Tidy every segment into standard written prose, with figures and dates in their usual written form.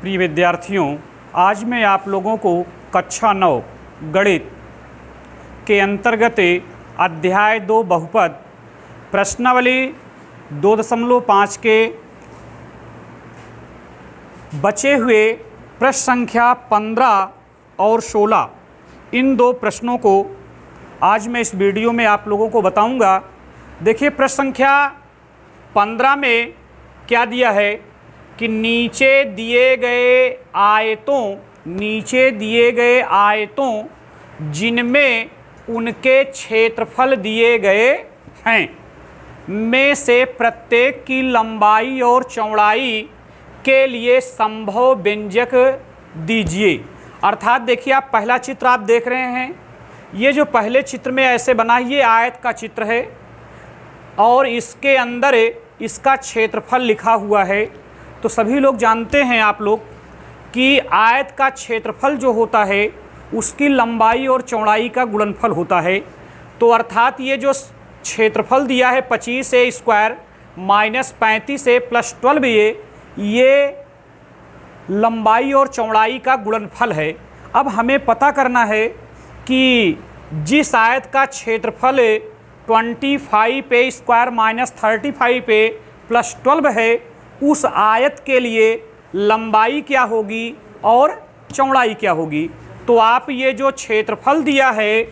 प्रिय विद्यार्थियों, आज मैं आप लोगों को कक्षा 9 गणित के अंतर्गत अध्याय 2 बहुपद प्रश्नावली 2.5 के बचे हुए प्रश्न संख्या 15 और 16 इन दो प्रश्नों को आज मैं इस वीडियो में आप लोगों को बताऊंगा। देखिए, प्रश्न संख्या 15 में क्या दिया है कि नीचे दिए गए आयतों जिनमें उनके क्षेत्रफल दिए गए हैं में से प्रत्येक की लंबाई और चौड़ाई के लिए संभव व्यंजक दीजिए। अर्थात देखिए, आप पहला चित्र आप देख रहे हैं, ये जो पहले चित्र में ऐसे बना ये आयत का चित्र है और इसके अंदर इसका क्षेत्रफल लिखा हुआ है। तो सभी लोग जानते हैं आप लोग कि आयत का क्षेत्रफल जो होता है उसकी लंबाई और चौड़ाई का गुणनफल होता है। तो अर्थात ये जो क्षेत्रफल दिया है 25a square minus 35a plus 12a, ये लंबाई और चौड़ाई का गुणनफल है। अब हमें पता करना है कि जिस आयत का क्षेत्रफल 25a square minus 35a plus 12 है, उस आयत के लिए लंबाई क्या होगी और चौड़ाई क्या होगी। तो आप ये जो क्षेत्रफल दिया है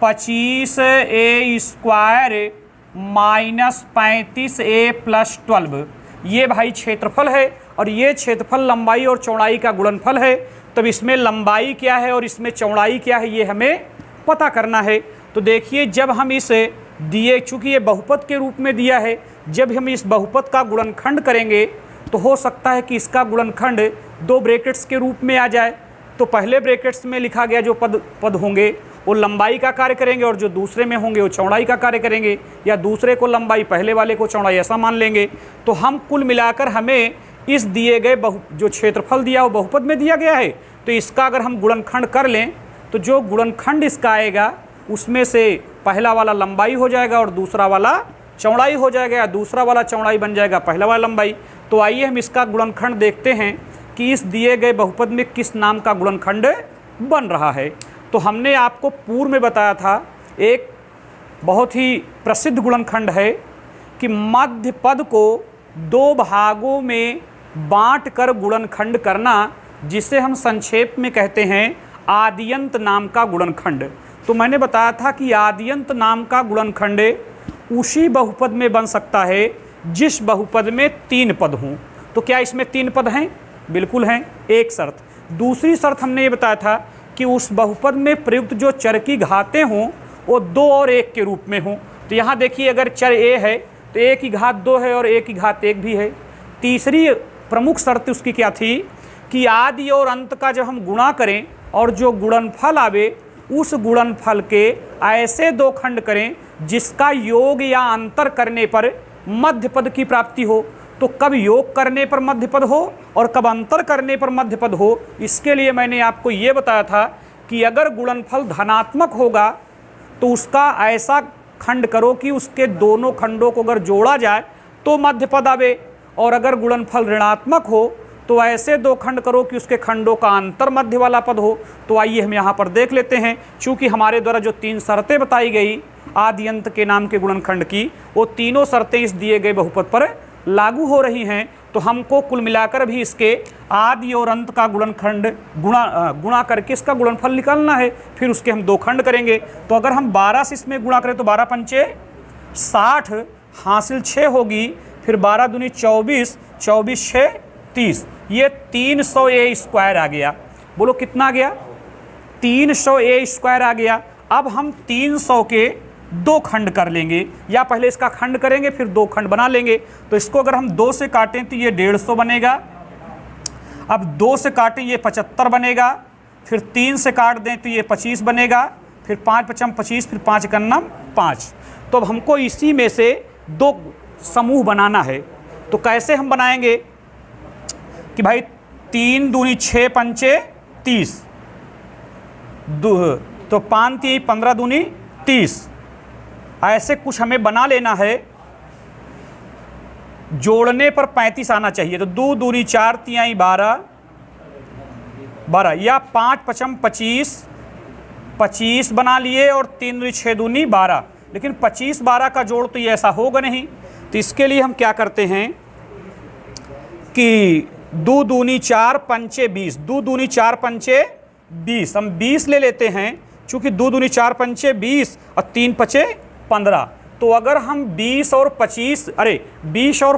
25a square minus 35a plus 12, ये भाई क्षेत्रफल है और ये क्षेत्रफल लंबाई और चौड़ाई का गुणनफल है। तब इसमें लंबाई क्या है और इसमें चौड़ाई क्या है ये हमें पता करना है। तो देखिए, जब हम इसे दिए, चूँकि ये बहुपद के रूप में दिया है, जब हम इस बहुपद का गुणनखंड करेंगे तो हो सकता है कि इसका गुणनखंड 2 ब्रैकेट्स के रूप में आ जाए। तो पहले ब्रैकेट्स में लिखा गया जो पद होंगे वो लंबाई का कार्य करेंगे और जो दूसरे में होंगे वो चौड़ाई का कार्य करेंगे, या दूसरे को लंबाई पहले वाले को चौड़ाई, ऐसा मान लेंगे। तो हम कुल मिलाकर हमें इस दिए गए जो क्षेत्रफल दिया वो बहुपद में दिया गया है, तो इसका अगर हम गुणनखंड कर लें तो जो गुणनखंड इसका आएगा उसमें से पहला वाला लंबाई हो जाएगा और दूसरा वाला चौड़ाई हो जाएगा, या दूसरा वाला चौड़ाई बन जाएगा पहला वाला लंबाई। तो आइए हम इसका गुणनखंड देखते हैं कि इस दिए गए बहुपद में किस नाम का गुणनखंड बन रहा है। तो हमने आपको पूर्व में बताया था, एक बहुत ही प्रसिद्ध गुणनखंड है कि मध्य पद को 2 भागों में बांट कर गुणनखंड करना, जिसे हम संक्षेप में कहते हैं आद्यंत नाम का गुणनखंड। तो मैंने बताया था कि आद्यंत नाम का गुणनखंड उसी बहुपद में बन सकता है जिस बहुपद में 3 पद हों। तो क्या इसमें 3 पद हैं? बिल्कुल हैं, एक शर्त। दूसरी शर्त हमने ये बताया था कि उस बहुपद में प्रयुक्त जो चर की घातें हों वो 2 और 1 के रूप में हों। तो यहाँ देखिए, अगर चर a है तो a की घात 2 है और a की घात 1 भी है। तीसरी प्रमुख शर्त उसकी क्या थी कि आदि और अंत का जब हम गुणा करें और जो गुणनफल आवे उस गुणनफल के ऐसे 2 खंड करें जिसका योग या अंतर करने पर मध्य पद की प्राप्ति हो। तो कब योग करने पर मध्य पद हो और कब अंतर करने पर मध्य पद हो, इसके लिए मैंने आपको ये बताया था कि अगर गुणनफल धनात्मक होगा तो उसका ऐसा खंड करो कि उसके दोनों खंडों को अगर जोड़ा जाए तो मध्य पद आवे, और अगर गुणनफल ऋणात्मक हो तो ऐसे 2 खंड करो कि उसके खंडों का अंतर मध्य वाला पद हो। तो आइए हम यहाँ पर देख लेते हैं। चूँकि हमारे द्वारा जो 3 शर्तें बताई गई आद्यंत के नाम के गुणनखंड की, वो तीनों शर्तें इस दिए गए बहुपद पर लागू हो रही हैं। तो हमको कुल मिलाकर भी इसके आदि और अंत का गुणनखंड गुणा करके इसका गुणनफल निकालना है। फिर उसके हम 2 खंड करेंगे। तो अगर हम 12 से इसमें गुणा करें तो 12 पंचे 60 हासिल 6 होगी, फिर 12 दूनी 24, 24 6 30, ये 300a स्क्वायर आ गया। बोलो कितना आ गया? 300a स्क्वायर आ गया। अब हम 300 के 2 खंड कर लेंगे, या पहले इसका खंड करेंगे फिर 2 खंड बना लेंगे। तो इसको अगर हम 2 से काटें तो ये 150 बनेगा। अब 2 से काटें ये 75 बनेगा, फिर 3 से काट दें तो ये 25 बनेगा, फिर 5 पचम 25, फिर 5 एकन्नम 5। तो अब हमको इसी में से 2 समूह बनाना है। तो कैसे हम बनाएंगे कि भाई 3 दूनी 6 पंचे 30, तो 5 3 15 दूनी 30, ऐसे कुछ हमें बना लेना है। जोड़ने पर 35 आना चाहिए। तो 2 दूनी 4 तियाई 12, 12 या 5 पचम 25, 25 बना लिए और 3 6 दूनी 12, लेकिन 25 12 का जोड़ तो ये ऐसा होगा नहीं। तो इसके लिए हम क्या करते हैं कि 2 दूनी 4 पंचे 20, 2 दूनी 4 पंचे 20, हम 20 ले लेते हैं, चूँकि 2 दूनी 4 पंचे 20 और 3 पचे 15। तो अगर हम 20 और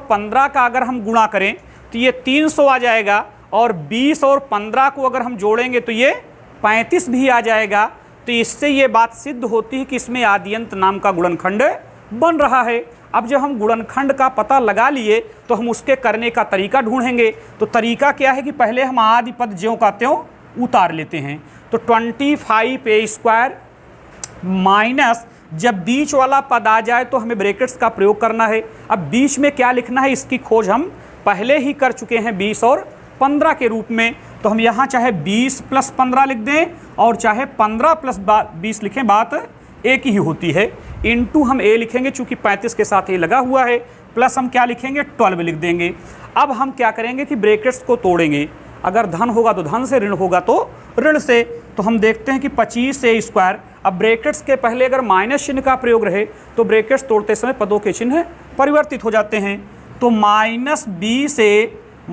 15 का अगर हम गुणा करें तो ये 300 आ जाएगा, और 20 और 15 को अगर हम जोड़ेंगे तो ये 35 भी आ जाएगा। तो इससे ये बात सिद्ध होती है कि इसमें आद्यंत नाम का गुणनखंड बन रहा है। अब जब हम गुणनखंड का पता लगा लिए तो हम उसके करने का तरीका ढूंढेंगे। तो तरीका क्या है कि पहले हम आदि पद ज्यों का त्यों उतार लेते हैं। तो 25a² माइनस, जब बीच वाला पद आ जाए तो हमें ब्रैकेट्स का प्रयोग करना है। अब बीच में क्या लिखना है इसकी खोज हम पहले ही कर चुके हैं 20 और 15 के रूप में। तो हम यहाँ चाहे 20 + 15 लिख दें और चाहे 15 + 20 लिखें, बात एक ही होती है। इनटू हम a लिखेंगे, चूंकि 35 के साथ a लगा हुआ है, प्लस हम क्या लिखेंगे 12 लिख देंगे। अब हम क्या करेंगे कि ब्रैकेट्स को तोड़ेंगे। अगर धन होगा तो धन से, ऋण होगा तो ऋण से। तो हम देखते हैं कि 25a², अब ब्रैकेट्स के पहले अगर माइनस चिन्ह का प्रयोग रहे तो ब्रैकेट्स तोड़ते समय पदों के चिन्ह परिवर्तित हो जाते हैं। तो -20a -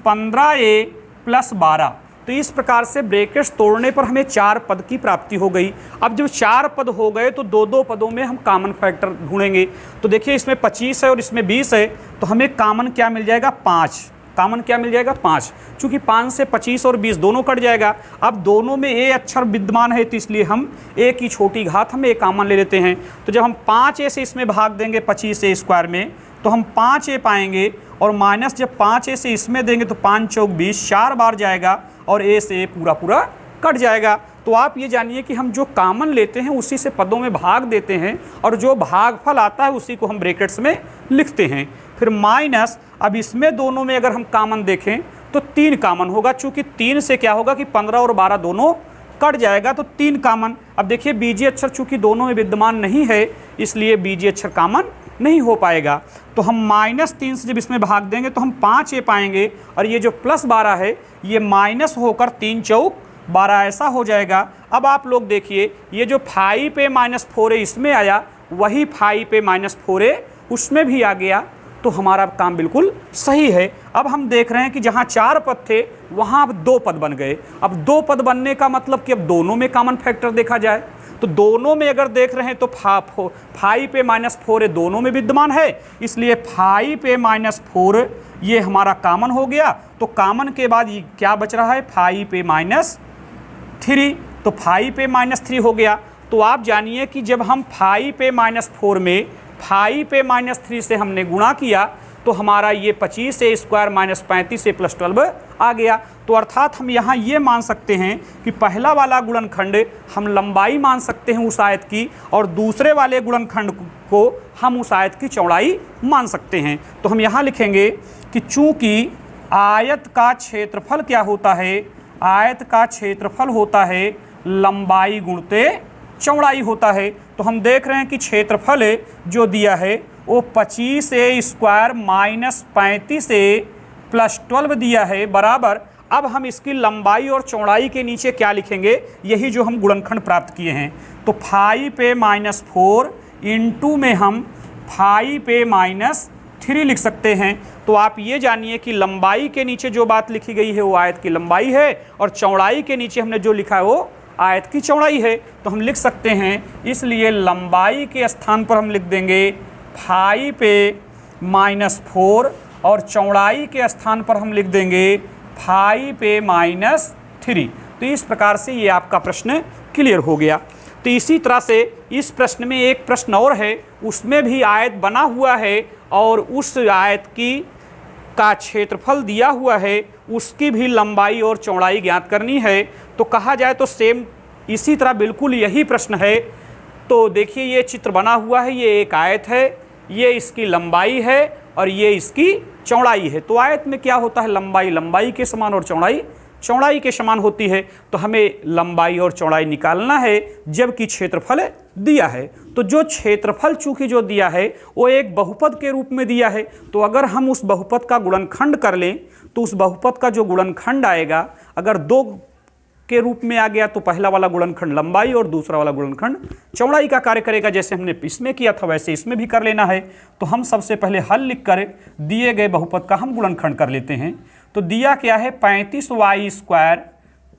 15a + 12। तो इस प्रकार से ब्रैकेट्स तोड़ने पर हमें 4 पद की प्राप्ति हो गई। अब जब 4 पद हो गए तो 2-2 पदों में हम कॉमन फैक्टर ढूंढेंगे। तो देखिए इसमें 25 है और इसमें 20 है, तो हमें कॉमन क्या मिल जाएगा 5। कॉमन क्या मिल जाएगा 5, चूँकि 5 से 25 और 20 दोनों कट जाएगा। अब दोनों में a अक्षर विद्यमान है तो इसलिए हम a की छोटी घात हम a कॉमन ले लेते हैं। तो जब हम 5a से इसमें भाग देंगे 25a² में तो हम 5a पाएंगे, और माइनस जब 5a से इसमें देंगे तो 5 चौक 20, 4 बार जाएगा और a से पूरा पूरा कट जाएगा। तो आप ये जानिए कि हम जो कॉमन लेते हैं उसी से पदों में भाग देते हैं, और जो भागफल आता है उसी को हम ब्रैकेट्स में लिखते हैं। फिर माइनस, अब इसमें दोनों में अगर हम कॉमन देखें तो 3 कॉमन होगा, चूँकि 3 से क्या होगा कि 15 और 12 दोनों कट जाएगा, तो 3 कॉमन। अब देखिए बीजीय अक्षर चूँकि दोनों में विद्यमान नहीं है इसलिए बीजीय अक्षर कॉमन नहीं हो पाएगा। तो हम -3 से जब इसमें भाग देंगे तो हम 5a पाएंगे, और ये जो +12 है ये माइनस होकर 3 चौक 12 ऐसा हो जाएगा। अब आप लोग देखिए ये जो 5a - 4a इसमें आया, वही 5a - 4a उसमें भी आ गया, तो हमारा काम बिल्कुल सही है। अब हम देख रहे हैं कि जहाँ 4 पद थे वहाँ अब 2 पद बन गए। अब 2 पद बनने का मतलब कि अब दोनों में कॉमन फैक्टर देखा जाए, तो दोनों में अगर देख रहे हैं तो 5a - 4a दोनों में विद्यमान है, इसलिए 5a - 4 ये हमारा कॉमन हो गया। तो कॉमन के बाद ये क्या बच रहा है 5a - 3, तो 5a - 3 हो गया। तो आप जानिए कि जब हम 5a - 4 में 5a - 3 से हमने गुणा किया तो हमारा ये 25a² - 35a + 12 आ गया। तो अर्थात हम यहाँ ये मान सकते हैं कि पहला वाला गुणनखंड हम लंबाई मान सकते हैं उस आयत की, और दूसरे वाले गुणनखंड को हम उस आयत की चौड़ाई मान सकते हैं। तो हम यहाँ लिखेंगे कि चूँकि आयत का क्षेत्रफल क्या होता है, आयत का क्षेत्रफल होता है लंबाई गुणते चौड़ाई होता है। तो हम देख रहे हैं कि क्षेत्रफल जो दिया है वो 25a² - 35a + 12 दिया है बराबर। अब हम इसकी लंबाई और चौड़ाई के नीचे क्या लिखेंगे, यही जो हम गुणनखंड प्राप्त किए हैं। तो 5a - 4 इंटू में हम 5a - 3 लिख सकते हैं। तो आप ये जानिए कि लंबाई के नीचे जो बात लिखी गई है वो आयत की लंबाई है, और चौड़ाई के नीचे हमने जो लिखा है वो आयत की चौड़ाई है। तो हम लिख सकते हैं, इसलिए लंबाई के स्थान पर हम लिख देंगे 5a - 4, और चौड़ाई के स्थान पर हम लिख देंगे 5a - 3। तो इस प्रकार से ये आपका प्रश्न क्लियर हो गया। तो इसी तरह से इस प्रश्न में एक प्रश्न और है, उसमें भी आयत बना हुआ है और उस आयत का क्षेत्रफल दिया हुआ है, उसकी भी लंबाई और चौड़ाई ज्ञात करनी है। तो कहा जाए तो सेम इसी तरह बिल्कुल यही प्रश्न है। तो देखिए ये चित्र बना हुआ है, ये एक आयत है, ये इसकी लंबाई है और ये इसकी चौड़ाई है। तो आयत में क्या होता है, लंबाई लंबाई के समान और चौड़ाई चौड़ाई के समान होती है। तो हमें लंबाई और चौड़ाई निकालना है जबकि क्षेत्रफल दिया है। तो जो क्षेत्रफल चूंकि जो दिया है वो एक बहुपद के रूप में दिया है, तो अगर हम उस बहुपद का गुणनखंड कर लें तो उस बहुपद का जो गुणनखंड आएगा, अगर 2 के रूप में आ गया तो पहला वाला गुणनखंड लंबाई और दूसरा वाला गुणनखंड चौड़ाई का कार्य करेगा। जैसे हमने इसमें किया था वैसे इसमें भी कर लेना है। तो हम सबसे पहले हल लिख कर दिए गए बहुपद का हम गुणनखंड कर लेते हैं। तो दिया क्या है 35y²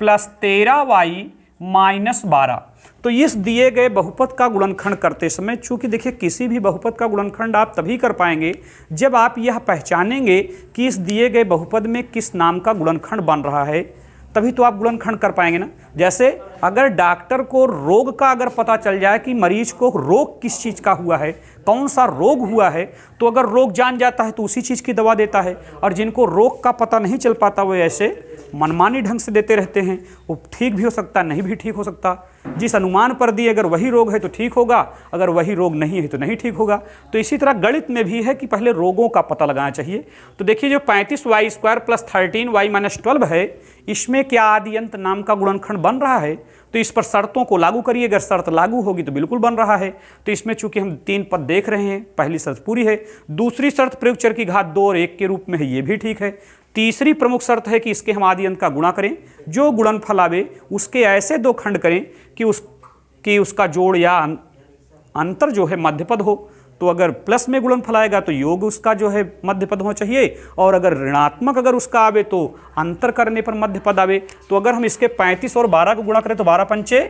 प्लस 13y माइनस 12। तो इस दिए गए बहुपद का गुणनखंड करते समय, चूंकि देखिए किसी भी बहुपद का गुणनखंड आप तभी कर पाएंगे जब आप यह पहचानेंगे कि इस दिए गए बहुपद में किस नाम का गुणनखंड बन रहा है, तभी तो आप गुणनखंड कर पाएंगे ना। जैसे अगर डॉक्टर को रोग का अगर पता चल जाए कि मरीज को रोग किस चीज़ का हुआ है, कौन सा रोग हुआ है, तो अगर रोग जान जाता है तो उसी चीज़ की दवा देता है। और जिनको रोग का पता नहीं चल पाता वो ऐसे मनमानी ढंग से देते रहते हैं। वो ठीक भी हो सकता, नहीं भी ठीक हो सकता। जिस अनुमान पर दिए अगर वही रोग है तो ठीक होगा, अगर वही रोग नहीं है तो नहीं ठीक होगा। तो इसी तरह गणित में भी है कि पहले रोगों का पता लगाना चाहिए। तो देखिए जो 35y² प्लस 13y माइनस 12 है, इसमें क्या आदि अंत नाम का गुणनखंड बन रहा है। तो इस पर शर्तों को लागू करिए, अगर शर्त लागू होगी तो बिल्कुल बन रहा है। तो इसमें चूंकि हम 3 पद देख रहे हैं, पहली शर्त पूरी है। दूसरी शर्त प्रयुक्त चर की घात 2 और 1 के रूप में है, ये भी ठीक है। तीसरी प्रमुख शर्त है कि इसके हम आदि अंत का गुणा करें, जो गुणनफल आवे उसके ऐसे 2 खंड करें कि उसका जोड़ या अंतर जो है मध्यपद हो। तो अगर प्लस में गुणनफल आएगा तो योग उसका जो है मध्यपद होना चाहिए, और अगर ऋणात्मक अगर उसका आवे तो अंतर करने पर मध्यपद आवे। तो अगर हम इसके 35 और 12 को गुणा करें तो 12 पंचे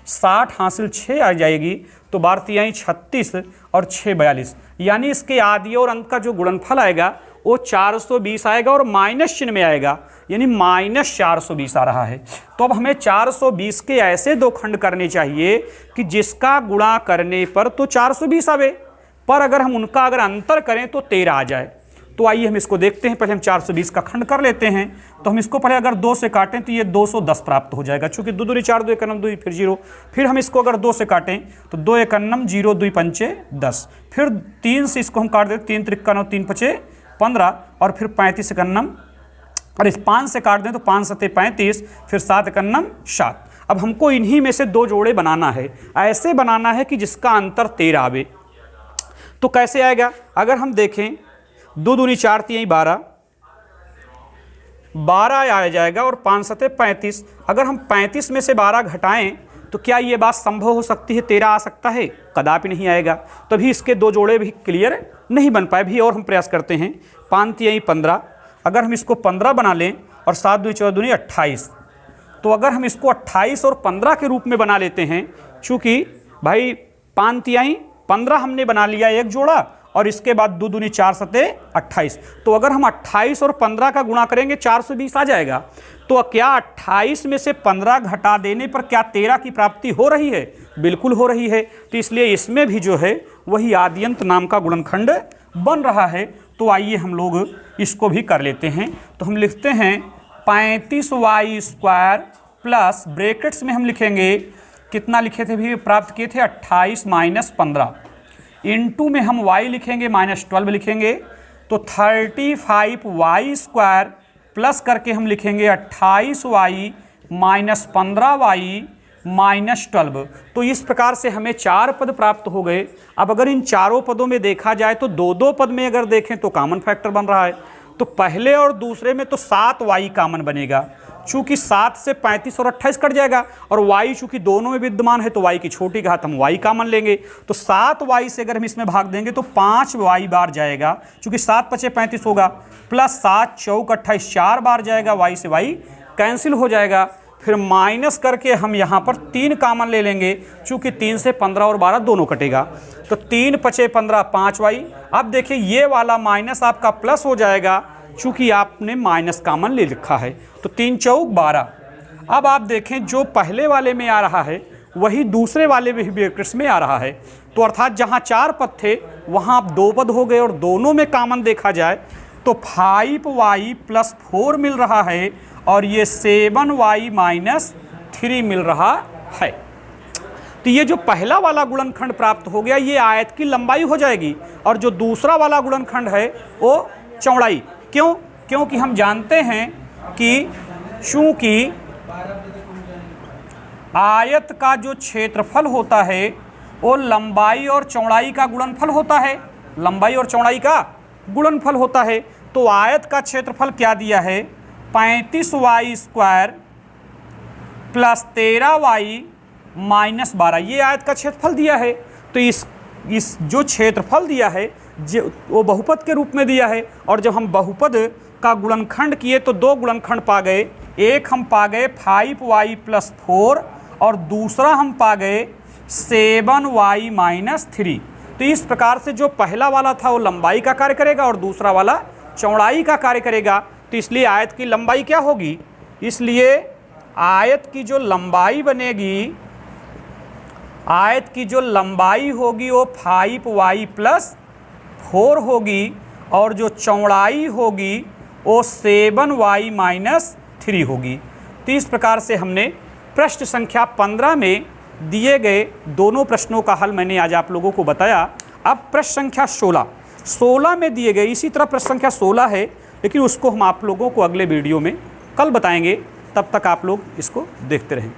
60 हासिल 6 आ जाएगी। तो 12 तिहाई 36 और 6 42, यानी इसके आदि और अंत का जो गुणनफल आएगा वो 420 आएगा और माइनस चिन्ह में आएगा, यानी माइनस 420 आ रहा है। तो अब हमें 420 के ऐसे 2 खंड करने चाहिए कि जिसका गुणा करने पर तो 420 आवे, पर अगर हम उनका अगर अंतर करें तो 13 आ जाए। तो आइए हम इसको देखते हैं। पहले हम 420 का खंड कर लेते हैं। तो हम इसको पहले अगर 2 से काटें तो ये 210 प्राप्त हो जाएगा, चूंकि 2 दूनी 4, 2 1 2 फिर 0। फिर हम इसको अगर 2 से काटें तो 2 1 0 2 पंचे 10। फिर 3 से इसको हम काट देते, 3 त्रिक 9 3 पचे 15, और फिर 35 1 और इस 5 से काट दें तो 5 सते 35, फिर 7 1 7। अब हमको इन्हीं में से 2 जोड़े बनाना है, ऐसे बनाना है कि जिसका अंतर 13 आवे। तो कैसे आएगा, अगर हम देखें 2 दूनी 4 तिहाई 12 आ जाएगा और 5 सते 35। अगर हम 35 में से 12 घटाएं तो क्या ये बात संभव हो सकती है 13 आ सकता है? कदापि नहीं आएगा। तभी इसके 2 जोड़े भी क्लियर नहीं बन पाए। भी और हम प्रयास करते हैं। 5 तिहाई 15, अगर हम इसको 15 बना लें और 7 दूनी 14 दूनी 28, तो अगर हम इसको 28 और 15 के रूप में बना लेते हैं, चूँकि भाई 5 तिहाई 15 हमने बना लिया एक जोड़ा, और इसके बाद 2 दूनी 4 सते 28। तो अगर हम 28 और 15 का गुणा करेंगे 420 आ जाएगा। तो क्या 28 में से 15 घटा देने पर क्या 13 की प्राप्ति हो रही है? बिल्कुल हो रही है। तो इसलिए इसमें भी जो है वही आद्यंत नाम का गुणनखंड बन रहा है। तो आइए हम लोग इसको भी कर लेते हैं। तो हम लिखते हैं 35y² प्लस ब्रैकेट्स में हम लिखेंगे, कितना लिखे थे भी, प्राप्त किए थे 28 माइनस 15, इनटू में हम y लिखेंगे माइनस 12 लिखेंगे। तो 35y² प्लस करके हम लिखेंगे 28y माइनस 15y माइनस 12। तो इस प्रकार से हमें 4 पद प्राप्त हो गए। अब अगर इन चारों पदों में देखा जाए तो 2-2 पद में अगर देखें तो कॉमन फैक्टर बन रहा है। तो पहले और दूसरे में तो 7y कॉमन बनेगा, चूंकि 7 से 35 और 28 कट जाएगा, और y चूंकि दोनों में विद्यमान है तो y की छोटी घात हम y कॉमन लेंगे। तो 7y से अगर हम इसमें भाग देंगे तो 5y बार जाएगा, चूंकि 7 पचे 35 होगा, प्लस 7 चौक 28 4 बार जाएगा, y से y कैंसिल हो जाएगा। फिर माइनस करके हम यहाँ पर 3 कॉमन ले लेंगे, चूंकि 3 से 15 और 12 दोनों कटेगा। तो 3 पचे 15 5y। अब देखिए ये वाला माइनस आपका प्लस हो जाएगा, चूंकि आपने माइनस कॉमन ले रखा है। तो 3 चौक 12। अब आप देखें जो पहले वाले में आ रहा है वही दूसरे वाले भी ब्रैकेट्स में आ रहा है। तो अर्थात जहाँ 4 पद थे वहाँ अब 2 पद हो गए, और दोनों में कॉमन देखा जाए तो 5y प्लस 4 मिल रहा है, और ये 7y माइनस 3 मिल रहा है। तो ये जो पहला वाला गुणनखंड प्राप्त हो गया ये आयत की लंबाई हो जाएगी, और जो दूसरा वाला गुणनखंड है वो चौड़ाई। क्यों? क्योंकि हम जानते हैं कि चूंकि आयत का जो क्षेत्रफल होता है वो लंबाई और चौड़ाई का गुणनफल होता है, लंबाई और चौड़ाई का गुणनफल होता है। तो आयत का क्षेत्रफल क्या दिया है, 35y² प्लस 13y माइनस 12, ये आयत का क्षेत्रफल दिया है। तो इस जो क्षेत्रफल दिया है वो बहुपद के रूप में दिया है, और जब हम बहुपद का गुणनखंड किए तो दो गुणनखंड पा गए, एक हम पा गए 5y + 4 और दूसरा हम पा गए 7y - 3। तो इस प्रकार से जो पहला वाला था वो लंबाई का कार्य करेगा और दूसरा वाला चौड़ाई का कार्य करेगा। तो इसलिए आयत की लंबाई क्या होगी, इसलिए आयत की जो लंबाई बनेगी, आयत की जो लंबाई होगी वो 5y + 4 होगी और जो चौड़ाई होगी वो 7y - 3 होगी। तो इस प्रकार से हमने प्रश्न संख्या 15 में दिए गए दोनों प्रश्नों का हल मैंने आज आप लोगों को बताया। अब प्रश्न संख्या 16 में दिए गए इसी तरह प्रश्न संख्या 16 है, लेकिन उसको हम आप लोगों को अगले वीडियो में कल बताएंगे। तब तक आप लोग इसको देखते रहें।